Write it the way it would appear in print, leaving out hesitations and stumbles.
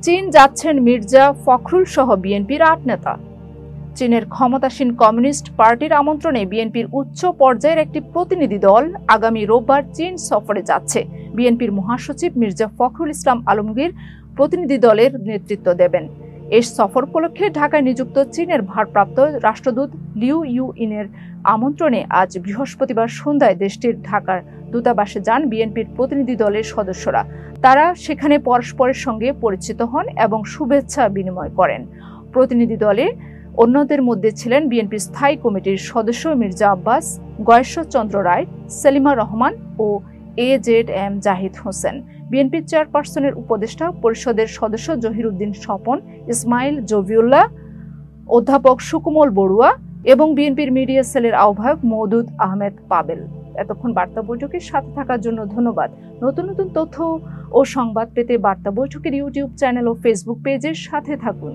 চীন যাচ্ছেন মির্জা ফখরুল সহ বিএনপির ৮ নেতা। চীনের ক্ষমতাসীন কমিউনিস্ট পার্টির আমন্ত্রণে বিএনপির উচ্চ পর্যায়ের একটি প্রতিনিধি দল আগামী রোববার চীন সফরে যাচ্ছে। বিএনপির মহাসচিব মির্জা ফখরুল ইসলাম আলমগীর প্রতিনিধি দলের নেতৃত্ব দেবেন। এই সফর উপলক্ষে ঢাকায় নিযুক্ত চীনের ভারপ্রাপ্ত রাষ্ট্রদূত লিউ ইউইনের আমন্ত্রণে আজ বৃহস্পতিবার সন্ধ্যায় দেশটির ঢাকার দূতাবাসে যান বিএনপির প্রতিনিধি দলের সদস্যরা। তারা সেখানে পরস্পরের সঙ্গে পরিচিত হন এবং শুভেচ্ছা বিনিময় করেন। প্রতিনিধি দলে অন্যদের মধ্যে ছিলেন বিএনপির স্থায়ী কমিটির সদস্য মির্জা আব্বাস, গয়েশ্বরচন্দ্র রায়, সেলিমা রহমান ও AZM জাহিদ হোসেন, বিএনপির চেয়ারপারসনের উপদেষ্টা পরিষদের সদস্য জহিরুদ্দিন স্বপন, ইসমাইল জবিউল্লাহ, অধ্যাপক সুকুমল বড়ুয়া এবং বিএনপির মিডিয়া সেলের আহ্বায়ক মওদুদ আহমেদ পাবেল। এতক্ষণ বার্তা বৈঠকের সাথে থাকার জন্য ধন্যবাদ। নতুন নতুন তথ্য ও সংবাদ পেতে বার্তা বৈঠকের ইউটিউব চ্যানেল ও ফেসবুক পেজের সাথে থাকুন।